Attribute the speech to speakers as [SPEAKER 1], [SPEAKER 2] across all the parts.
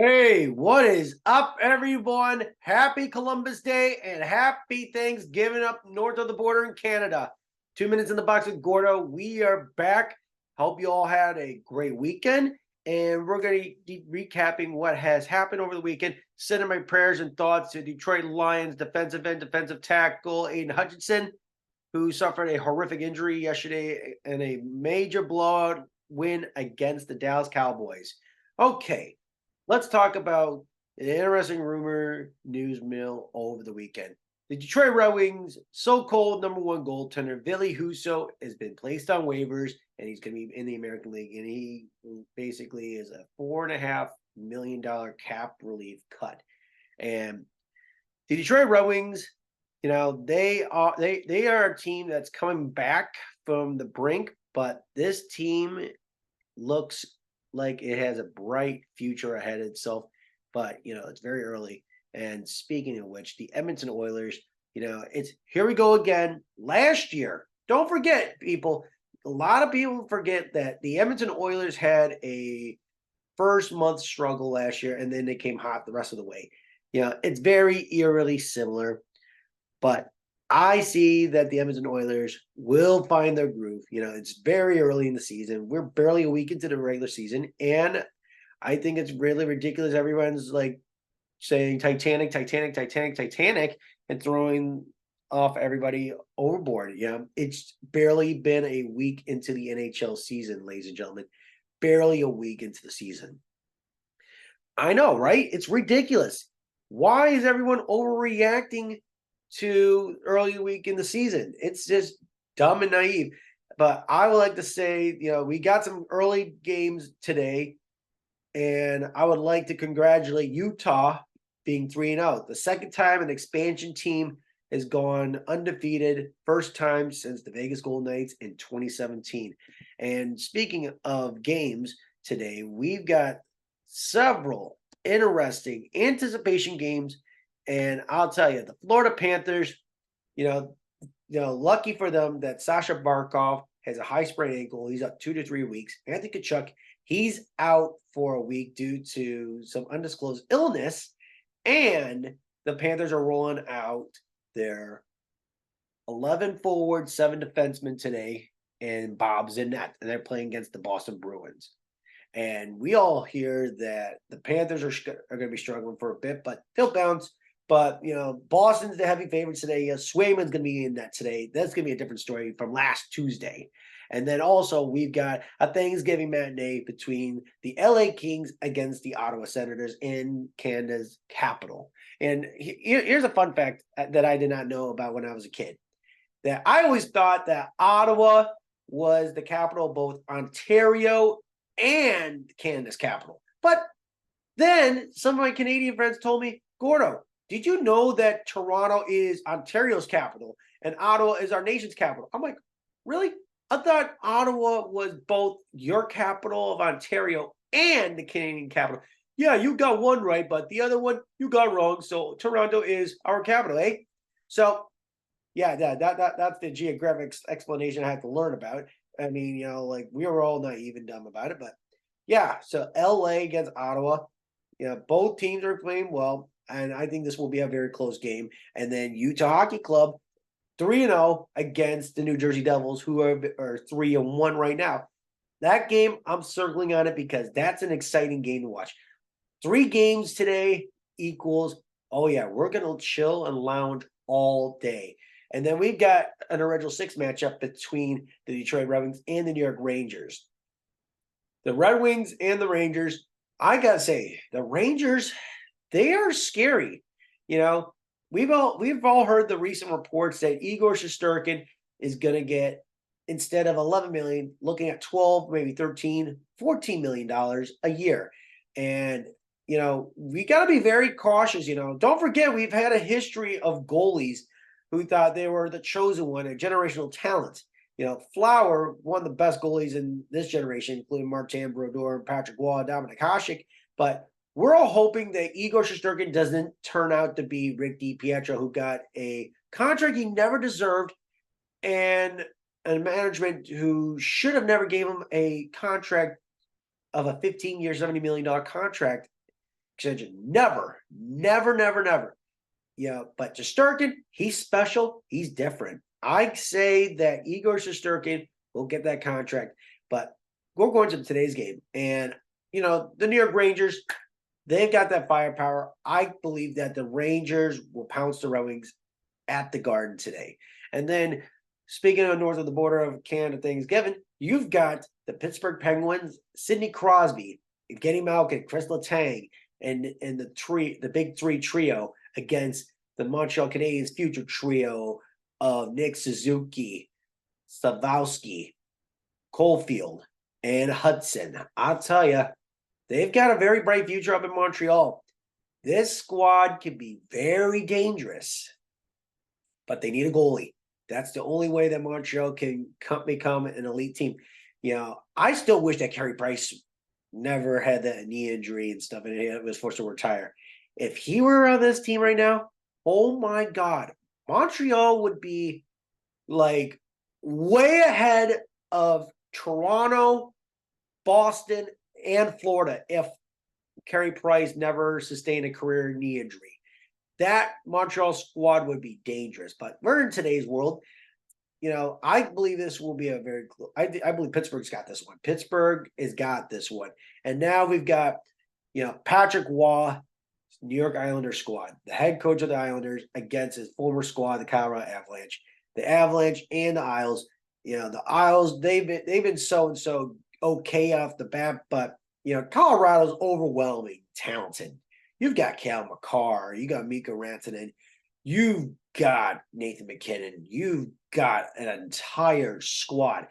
[SPEAKER 1] Hey, what is up, everyone? Happy Columbus Day and happy Thanksgiving up north of the border in Canada. 2 minutes in the box with Gordo. We are back. Hope you all had a great weekend. And we're going to be recapping what has happened over the weekend. Sending my prayers and thoughts to Detroit Lions defensive end, defensive tackle Aiden Hutchinson, who suffered a horrific injury yesterday in a major blowout win against the Dallas Cowboys. Okay, let's talk about an interesting rumor news mill over the weekend. The Detroit Red Wings so-called number one goaltender Ville Husso has been placed on waivers, and he's going to be in the American League, and he basically is a $4.5 million cap relief cut. And the Detroit Red Wings, they are a team that's coming back from the brink, but this team looks like it has a bright future ahead of itself, but it's very early. And speaking of which, the Edmonton Oilers, it's here we go again. Last year, don't forget, people. A lot of people forget that the Edmonton Oilers had a first month struggle last year, and then they came hot the rest of the way. It's very eerily similar, but I see that the Edmonton Oilers will find their groove. It's very early in the season. We're barely a week into the regular season, and I think it's really ridiculous. Everyone's like saying Titanic, Titanic, Titanic, Titanic, and throwing off everybody overboard. It's barely been a week into the NHL season, ladies and gentlemen. Barely a week into the season. I know, right? It's ridiculous. Why is everyone overreacting to early week in the season? It's just dumb and naive. But I would like to say, we got some early games today, and I would like to congratulate Utah being 3-0. The second time an expansion team has gone undefeated, first time since the Vegas Golden Knights in 2017. And speaking of games today, we've got several interesting anticipation games. And I'll tell you, the Florida Panthers, lucky for them that Sasha Barkov has a high sprained ankle. He's up 2 to 3 weeks. Anthony Tkachuk, he's out for a week due to some undisclosed illness. And the Panthers are rolling out their 11 forward, 7 defensemen today, and Bob's in net. And they're playing against the Boston Bruins. And we all hear that the Panthers are going to be struggling for a bit, but they'll bounce. But, Boston's the heavy favorites today. Swayman's going to be in that today. That's going to be a different story from last Tuesday. And then also we've got a Thanksgiving matinee between the LA Kings against the Ottawa Senators in Canada's capital. And here's a fun fact that I did not know about when I was a kid. That I always thought that Ottawa was the capital of both Ontario and Canada's capital. But then some of my Canadian friends told me, Gordo, did you know that Toronto is Ontario's capital and Ottawa is our nation's capital? I'm like, really? I thought Ottawa was both your capital of Ontario and the Canadian capital. Yeah, you got one right, but the other one you got wrong. So Toronto is our capital, eh? So yeah, that's the geographic explanation I had to learn about. I mean, we were all naive and dumb about it, but yeah. So LA against Ottawa, both teams are playing well, and I think this will be a very close game. And then Utah Hockey Club 3-0 against the New Jersey Devils, who are 3-1 right now. That game, I'm circling on it because that's an exciting game to watch. 3 games today equals, oh yeah, we're going to chill and lounge all day. And then we've got an original 6 matchup between the Detroit Red Wings and the New York Rangers. The Red Wings and the Rangers, I got to say, the Rangers, they are scary. We've all heard the recent reports that Igor Shesterkin is going to get, instead of 11 million, looking at 12, maybe 13, 14 million dollars a year. And we got to be very cautious. Don't forget, we've had a history of goalies who thought they were the chosen one, a generational talent. Flower, one of the best goalies in this generation, including Martin Brodeur, Patrick Waugh, Dominic Hasek. But we're all hoping that Igor Shesterkin doesn't turn out to be Rick DiPietro, who got a contract he never deserved, and a management who should have never gave him a contract of a 15-year, $70 million contract extension. Never, never, never, never. But Shesterkin, he's special. He's different. I say that Igor Shesterkin will get that contract. But we're going to today's game. And, the New York Rangers, they've got that firepower. I believe that the Rangers will pounce the Red Wings at the Garden today. And then, speaking of north of the border of Canada Thanksgiving, you've got the Pittsburgh Penguins, Sidney Crosby, Getty Malkin, Chris Letang, and the big three trio against the Montreal Canadiens future trio of Nick Suzuki, Stavowski, Caulfield, and Hudson. I'll tell you, they've got a very bright future up in Montreal. This squad can be very dangerous, but they need a goalie. That's the only way that Montreal can become an elite team. I still wish that Carey Price never had that knee injury and stuff, and he was forced to retire. If he were on this team right now, oh my God, Montreal would be like way ahead of Toronto, Boston, and Florida if Carey Price never sustained a career knee injury. That Montreal squad would be dangerous. But we're in today's world. I believe this will be a very – I believe Pittsburgh's got this one. Pittsburgh has got this one. And now we've got, Patrick Waugh, New York Islanders squad, the head coach of the Islanders against his former squad, the Colorado Avalanche. The Avalanche and the Isles, the Isles, they've been so okay off the bat, but, Colorado's overwhelming talented. You've got Cal McCarr, you got Mikko Rantanen, you've got Nathan McKinnon, you've got an entire squad.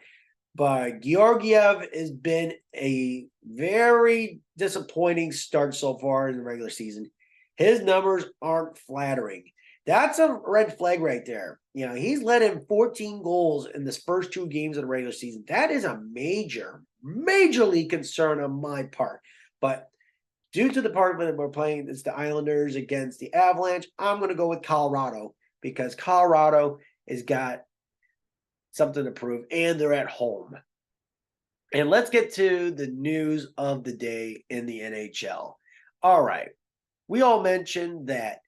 [SPEAKER 1] But Georgiev has been a very disappointing start so far in the regular season. His numbers aren't flattering. That's a red flag right there. He's let in 14 goals in this first 2 games of the regular season. That is a majorly concern on my part. But due to the part that we're playing, it's the Islanders against the Avalanche, I'm going to go with Colorado because Colorado has got something to prove, and they're at home. And let's get to the news of the day in the NHL. All right. We all mentioned that,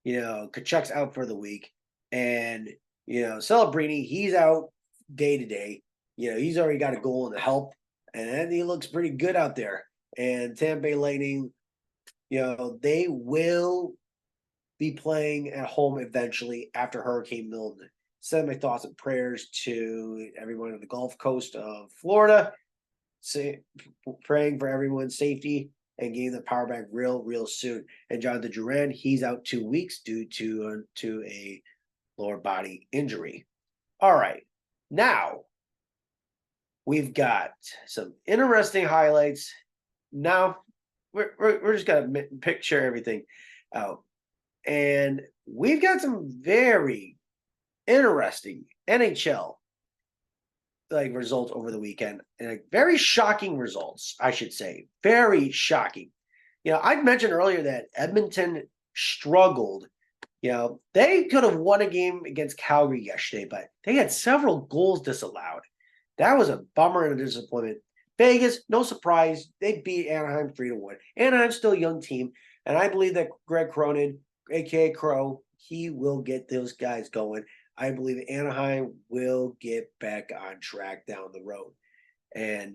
[SPEAKER 1] Tkachuk's out for the week, and, Celebrini, he's out day to day. He's already got a goal in the help, and he looks pretty good out there. And Tampa Bay Lightning, they will be playing at home eventually after Hurricane Milton. Send my thoughts and prayers to everyone on the Gulf Coast of Florida, praying for everyone's safety and getting the power back real soon. And Jonathan Drouin, he's out 2 weeks due to a lower body injury. All right, now we've got some interesting highlights. Now we're just gonna picture everything out, and we've got some very interesting NHL results over the weekend, and very shocking results, I should say. Very shocking. I mentioned earlier that Edmonton struggled. They could have won a game against Calgary yesterday, but they had several goals disallowed. That was a bummer and a disappointment. Vegas, no surprise, they beat Anaheim 3-1. Anaheim's still a young team, and I believe that Greg Cronin, a.k.a. Crow, he will get those guys going. I believe Anaheim will get back on track down the road. And,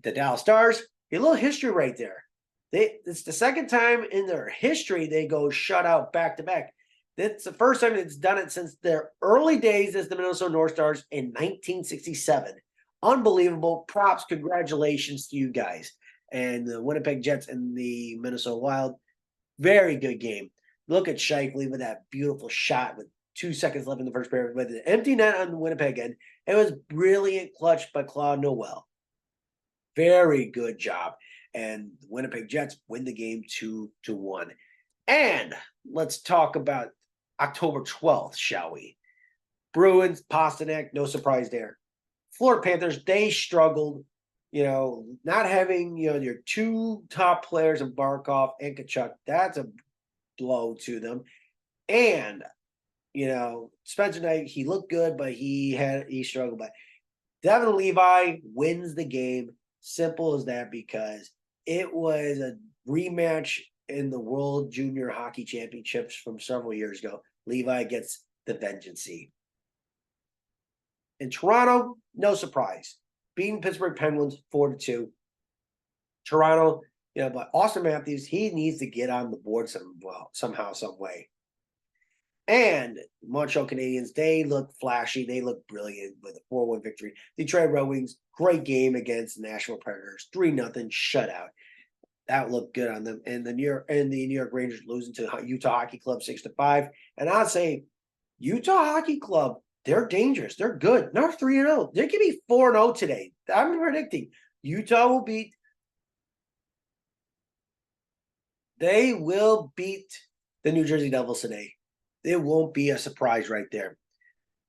[SPEAKER 1] the Dallas Stars, a little history right there. It's the second time in their history they go shutout back-to-back. It's the first time it's done it since their early days as the Minnesota North Stars in 1967. Unbelievable. Props. Congratulations to you guys. And the Winnipeg Jets and the Minnesota Wild, very good game. Look at Shifley with that beautiful shot with 2 seconds left in the first period with an empty net on the Winnipeg end. It was brilliant clutch by Claude Noel. Very good job. And the Winnipeg Jets win the game 2-1. And let's talk about October 12th, shall we? Bruins, Pasternak, no surprise there. Florida Panthers, they struggled, not having, your 2 top players in Barkov and Tkachuk. That's a blow to them. And Spencer Knight, he looked good, but he struggled. But Devin Levi wins the game. Simple as that, because it was a rematch in the World Junior Hockey Championships from several years ago. Levi gets the vengeance. In Toronto, no surprise. Beating Pittsburgh Penguins 4-2. Toronto, but Austin Matthews, he needs to get on the board somehow, some way. And Montreal Canadiens, they look flashy. They look brilliant with a 4-1 victory. Detroit Red Wings, great game against the Nashville Predators. 3-0 shutout. That looked good on them. And the New York Rangers losing to Utah Hockey Club 6-5. And I'd say Utah Hockey Club, they're dangerous. They're good. They're 3-0. They could be 4-0 today. I'm predicting Utah will beat. They will beat the New Jersey Devils today. It won't be a surprise right there.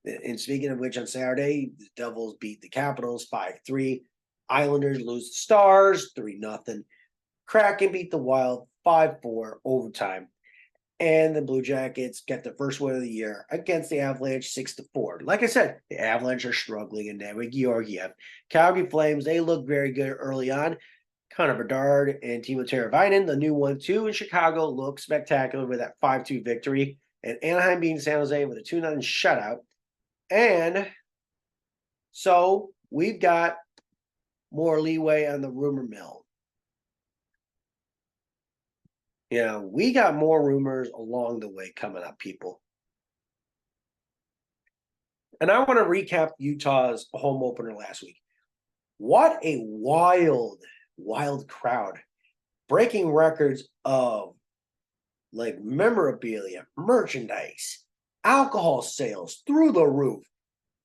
[SPEAKER 1] And speaking of which, on Saturday, the Devils beat the Capitals 5-3. Islanders lose the Stars 3-0. Kraken beat the Wild 5-4 overtime. And the Blue Jackets get the first win of the year against the Avalanche 6-4. Like I said, the Avalanche are struggling in there with Georgiev. Calgary Flames, they look very good early on. Connor Bedard and Timo Teravainen, the new 1-2 in Chicago, look spectacular with that 5-2 victory. And Anaheim beating San Jose with a 2-0 shutout. And so we've got more leeway on the rumor mill. We got more rumors along the way coming up, people. And I want to recap Utah's home opener last week. What a wild crowd. Breaking records of like memorabilia, merchandise, alcohol sales through the roof.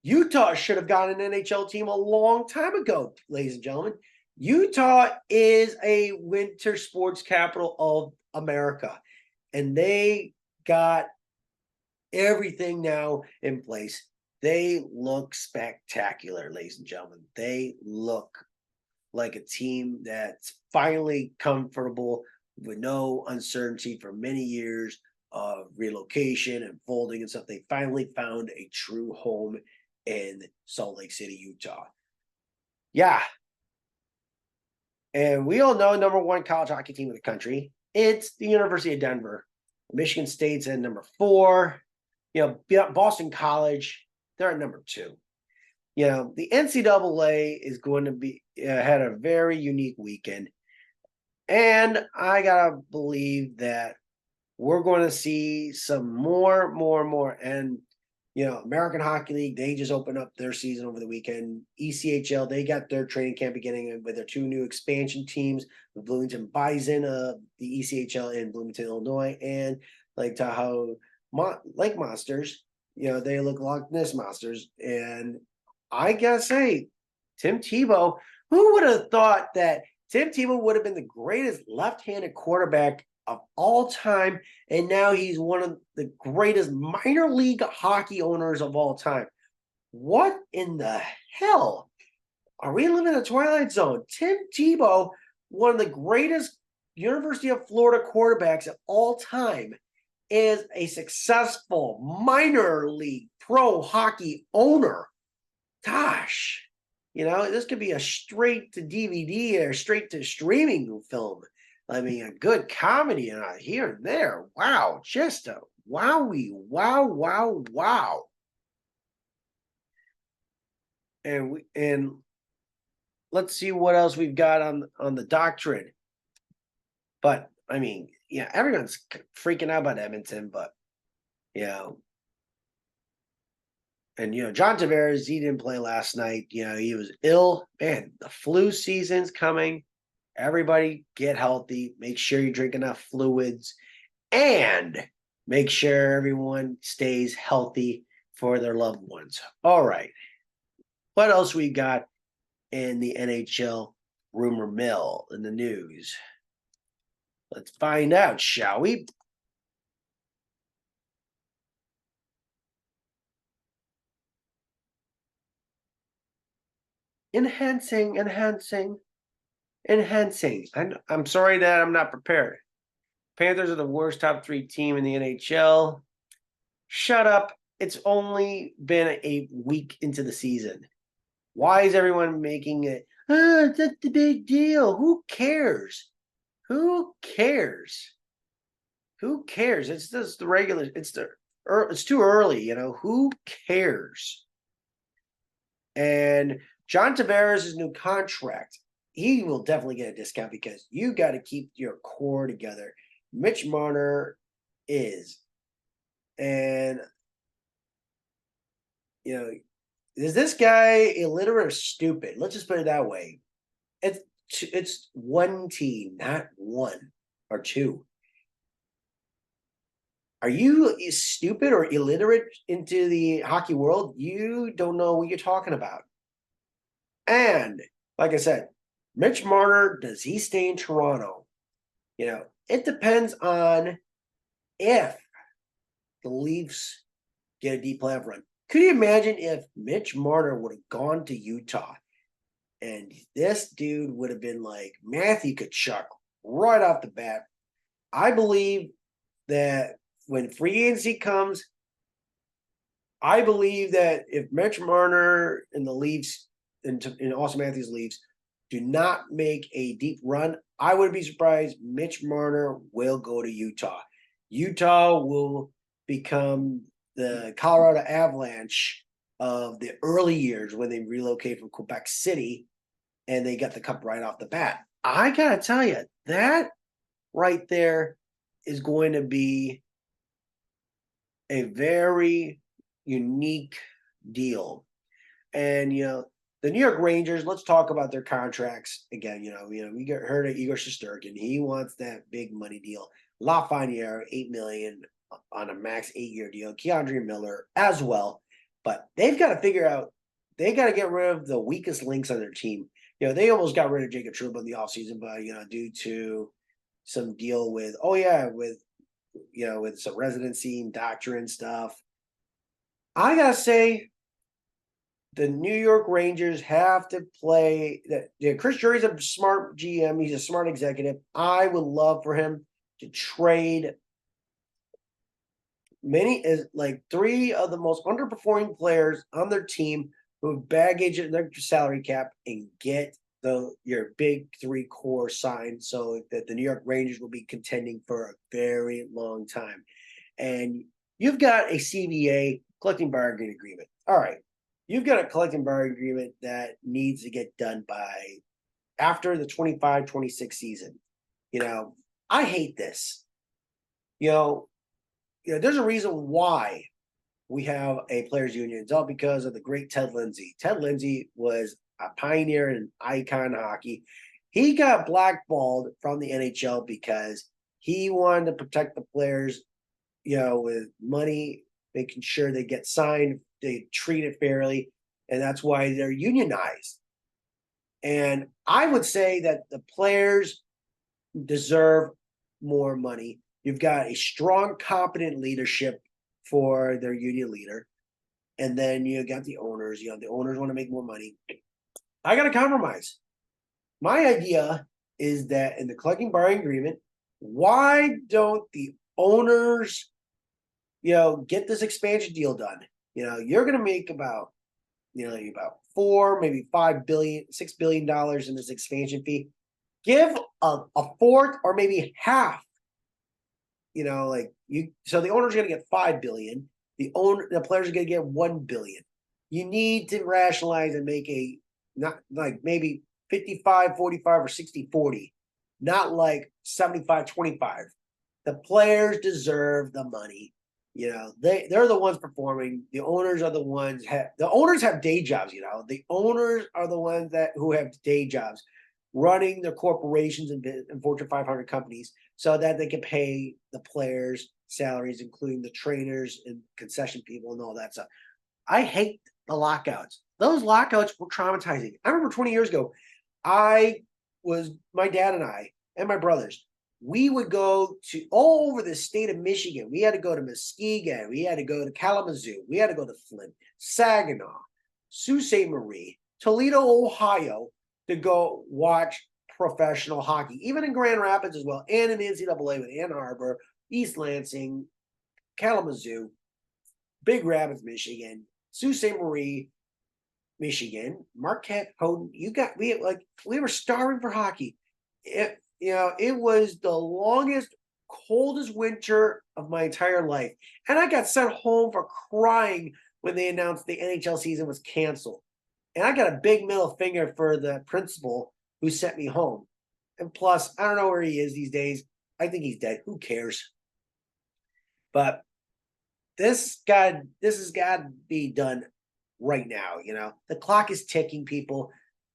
[SPEAKER 1] Utah should have got an NHL team a long time ago, ladies and gentlemen. Utah is a winter sports capital of America, and they got everything now in place. They look spectacular, ladies and gentlemen. They look like a team that's finally comfortable with no uncertainty for many years of relocation and folding and stuff. They finally found a true home in Salt Lake City, Utah. Yeah. And we all know number one college hockey team in the country. It's the University of Denver. Michigan State's at number 4. Boston College, they're at number 2. The NCAA is going to be had a very unique weekend. And I got to believe that we're going to see some more. And, American Hockey League, they just opened up their season over the weekend. ECHL, they got their training camp beginning with their 2 new expansion teams, the Bloomington Bison, the ECHL in Bloomington, Illinois, and Lake Tahoe Lake Monsters. They look like Ness Monsters. And I got to say, Tim Tebow, who would have thought that Tim Tebow would have been the greatest left-handed quarterback of all time, and now he's one of the greatest minor league hockey owners of all time. What in the hell? Are we living in a twilight zone? Tim Tebow, one of the greatest University of Florida quarterbacks of all time, is a successful minor league pro hockey owner. Gosh, this could be a straight to DVD or straight to streaming film. I mean, a good comedy here and there. Wow, just a wowie, wow. And let's see what else we've got on the doctrine. But I mean, everyone's freaking out about Edmonton, but and John Tavares, he didn't play last night. He was ill. Man, the flu season's coming. Everybody get healthy. Make sure you drink enough fluids, and make sure everyone stays healthy for their loved ones. All right. What else we got in the NHL rumor mill in the news? Let's find out, shall we? Enhancing. I'm sorry that I'm not prepared. Panthers are the worst top 3 team in the NHL. Shut up. It's only been a week into the season. Why is everyone making it? That's the big deal. Who cares? Who cares? It's just the regular. It's too early. Who cares? And John Tavares' new contract, he will definitely get a discount because you got to keep your core together. Mitch Marner is, and you know, is this guy illiterate or stupid? Let's just put it that way. It's it's one team, not one or two. Are you stupid or illiterate into the hockey world? You don't know what you're talking about. And like I said, Mitch Marner, does he stay in Toronto? It depends on if the Leafs get a deep playoff run. Could you imagine if Mitch Marner would have gone to Utah and this dude would have been like Matthew Tkachuk right off the bat? I believe that when free agency comes, I believe that if Mitch Marner and the Leafs and Austin Matthews Leafs do not make a deep run, I wouldn't be surprised Mitch Marner will go to Utah. Utah will become the Colorado Avalanche of the early years when they relocated from Quebec City and they got the cup right off the bat. I got to tell you, that right there is going to be a very unique deal. And the New York Rangers, let's talk about their contracts again. We heard of Igor Shesterkin. He wants that big money deal. Lafreniere, $8 million on a max 8-year deal. Keandre Miller as well. But they've got to figure out, they got to get rid of the weakest links on their team. They almost got rid of Jacob Trouba in the offseason, but due to some deal with with some residency and doctrine stuff. I gotta say, the New York Rangers have to play that. Chris Drury's a smart GM. He's a smart executive. I would love for him to trade three of the most underperforming players on their team who have baggage in their salary cap and get your big three core signed so that the New York Rangers will be contending for a very long time. And you've got a CBA, collecting bargaining agreement. All right. You've got a collecting bargaining agreement that needs to get done by after the 25-26 season. I hate this. There's a reason why we have a players union. It's all because of the great Ted Lindsay. Ted Lindsay was a pioneer and icon hockey. He got blackballed from the NHL because he wanted to protect the players, with money, making sure they get signed, they treat it fairly, and that's why they're unionized. And I would say that the players deserve more money. You've got a strong, competent leadership for their union leader. And then you got the owners. The owners want to make more money. I got to compromise. My idea is that in the collecting bargaining agreement, why don't the owners, get this expansion deal done? You're going to make about $4, maybe $5 billion, $6 billion in this expansion fee. Give a fourth or maybe half. So the owner's going to get $5 billion. The players are going to get $1 billion. You need to rationalize and make a not like maybe 55-45 or 60-40, not like 75-25. The players deserve the money. They're the ones performing. The owners are the ones the owners have day jobs. The owners are the ones who have day jobs running their corporations and Fortune 500 companies so that they can pay the players salaries, including the trainers and concession people and all that stuff. I hate the lockouts. Those lockouts were traumatizing. I remember 20 years ago, my dad and I and my brothers, we would go to all over the state of Michigan. We had to go to Muskegon. We had to go to Kalamazoo. We had to go to Flint, Saginaw, Sault Ste. Marie, Toledo, Ohio, to go watch professional hockey, even in Grand Rapids as well, and in the NCAA with Ann Arbor, East Lansing, Kalamazoo, Big Rapids, Michigan, Sault Ste. Marie, Michigan, Marquette, Houghton. We were starving for hockey. It was the longest coldest winter of my entire life. And I got sent home for crying when they announced the NHL season was canceled. And I got a big middle finger for the principal who sent me home. And plus, I don't know where he is these days. I think he's dead. Who cares? But this has got to be done right now. The clock is ticking, people.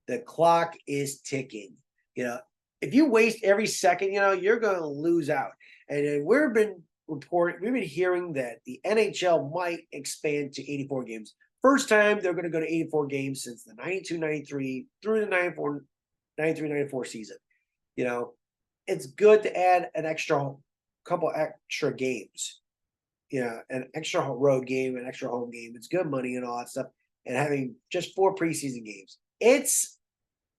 [SPEAKER 1] The clock is ticking. If you waste every second, you're going to lose out. And we've been hearing that the NHL might expand to 84 games. First time they're going to go to 84 games since the 92-93 through the 93-94 season. It's good to add couple extra games. An extra road game, an extra home game. It's good money and all that stuff. And having just 4 preseason games, it's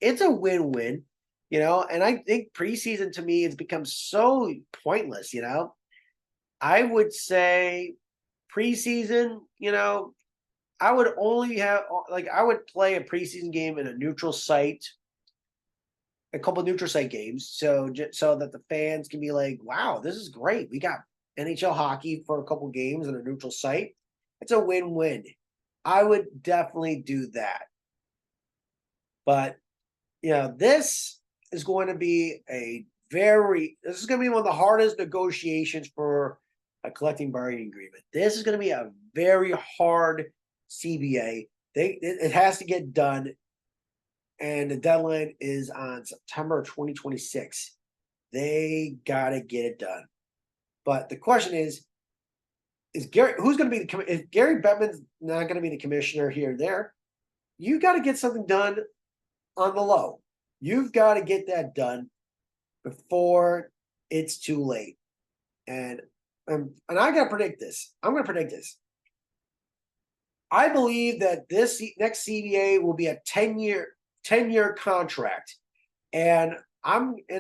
[SPEAKER 1] a win-win. And I think preseason to me has become so pointless. I would say preseason. I would only have I would play a preseason game in a neutral site, a couple neutral site games, so that the fans can be like, "Wow, this is great. We got NHL hockey for a couple games in a neutral site." It's a win-win. I would definitely do that. But this is going to be this is going to be one of the hardest negotiations for a collective bargaining agreement. This is going to be a very hard CBA. It has to get done, and the deadline is on September 2026. They got to get it done. But the question is Gary, who's going to be if Gary Bettman's not going to be the commissioner here and there, you got to get something done on the low. You've got to get that done before it's too late. And I got to predict this. I'm going to predict this. I believe that this next CBA will be a 10-year contract. And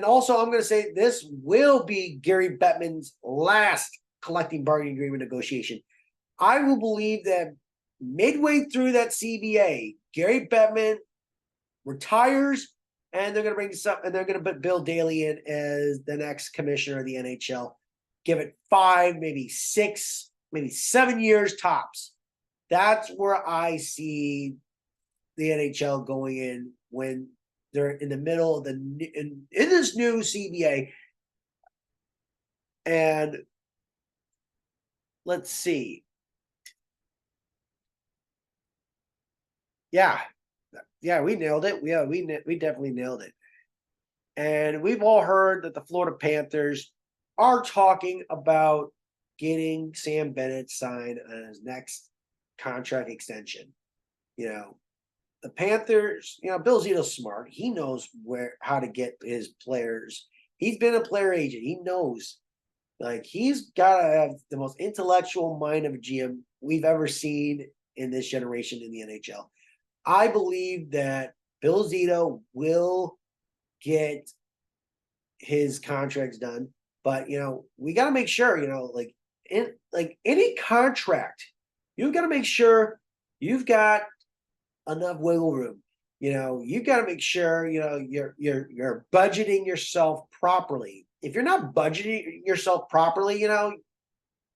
[SPEAKER 1] also I'm going to say this will be Gary Bettman's last collective bargaining agreement negotiation. I will believe that midway through that CBA, Gary Bettman retires, and they're going to put Bill Daly in as the next commissioner of the NHL. Give it 5, maybe 6, maybe 7 years tops. That's where I see the NHL going in when they're in the middle of in this new CBA. And let's see. Yeah, we nailed it. Yeah, we definitely nailed it. And we've all heard that the Florida Panthers are talking about getting Sam Bennett signed on his next contract extension. The Panthers, Bill Zito's smart. He knows how to get his players. He's been a player agent. He knows. He's got to have the most intellectual mind of a GM we've ever seen in this generation in the NHL. I believe that Bill Zito will get his contracts done, but we got to make sure, in any contract, you've got to make sure you've got enough wiggle room. You've got to make sure you're budgeting yourself properly. If you're not budgeting yourself properly,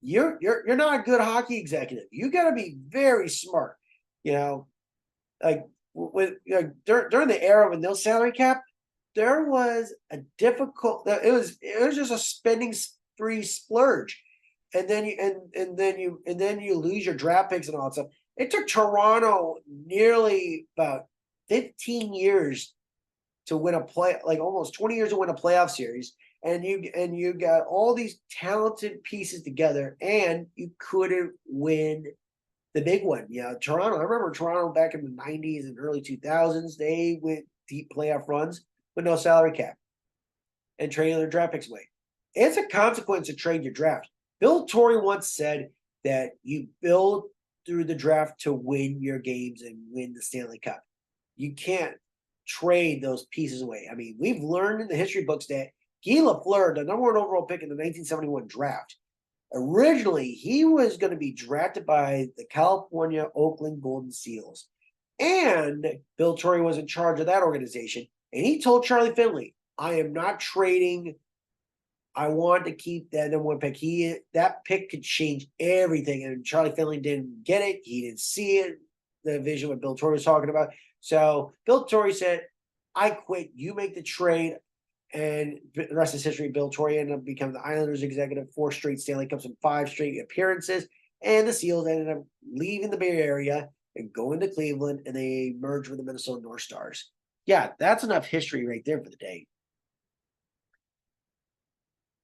[SPEAKER 1] you're not a good hockey executive. You got to be very smart. During the era with no salary cap, there was a difficult. It was just a spending spree splurge, and then you lose your draft picks and all that stuff. It took Toronto nearly about 15 years to win almost 20 years to win a playoff series. And you got all these talented pieces together, and you couldn't win the big one. Toronto. I remember Toronto back in the 90s and early 2000s. They went deep playoff runs with no salary cap and trading their draft picks away. It's a consequence to trade your draft. Bill Torrey once said that you build through the draft to win your games and win the Stanley Cup. You can't trade those pieces away. I mean, we've learned in the history books that Guy Lafleur, the number 1 overall pick in the 1971 draft, originally he was going to be drafted by the California Oakland Golden Seals. And Bill Torrey was in charge of that organization. And he told Charlie Finley, I am not trading I want to keep that number one pick. That pick could change everything. And Charlie Finley didn't get it. He didn't see it. The vision what Bill Torrey was talking about. So Bill Torrey said, I quit. You make the trade. And the rest is history. Bill Torrey ended up becoming the Islanders executive, 4 straight Stanley Cups and 5 straight appearances. And the Seals ended up leaving the Bay Area and going to Cleveland, and they merged with the Minnesota North Stars. Yeah, that's enough history right there for the day.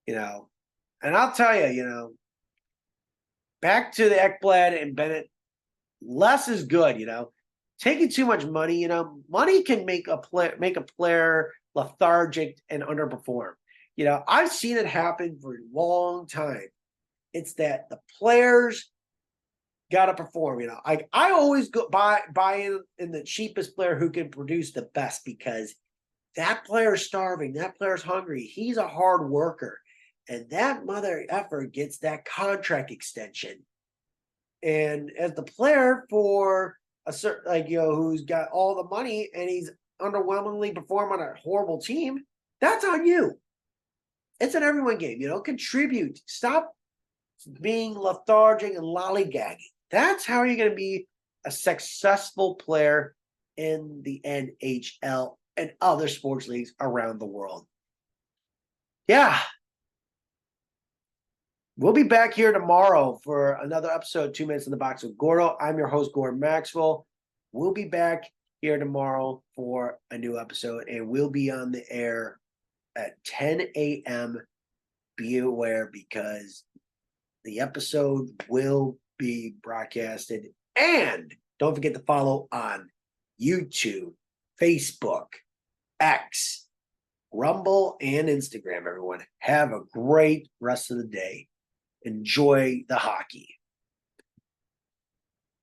[SPEAKER 1] And I'll tell you, back to the Ekblad and Bennett, less is good. Taking too much money, money can make a player lethargic and underperform. I've seen it happen for a long time. It's that the players got to perform. I always go buy in the cheapest player who can produce the best, because that player's starving, that player's hungry, he's a hard worker, and that mother effer gets that contract extension. And as the player for a certain, who's got all the money and he's underwhelmingly perform on a horrible team, that's on you. It's an everyone game. Contribute. Stop being lethargic and lollygagging. That's how you're going to be a successful player in the NHL and other sports leagues around the world. Yeah. We'll be back here tomorrow for another episode, 2 Minutes in the Box with Gordo. I'm your host, Gordon Maxwell. We'll be back here tomorrow for a new episode, and we'll be on the air at 10 a.m. Be aware, because the episode will be broadcasted. And don't forget to follow on YouTube, Facebook, X, Rumble, and Instagram, everyone. Have a great rest of the day. Enjoy the hockey.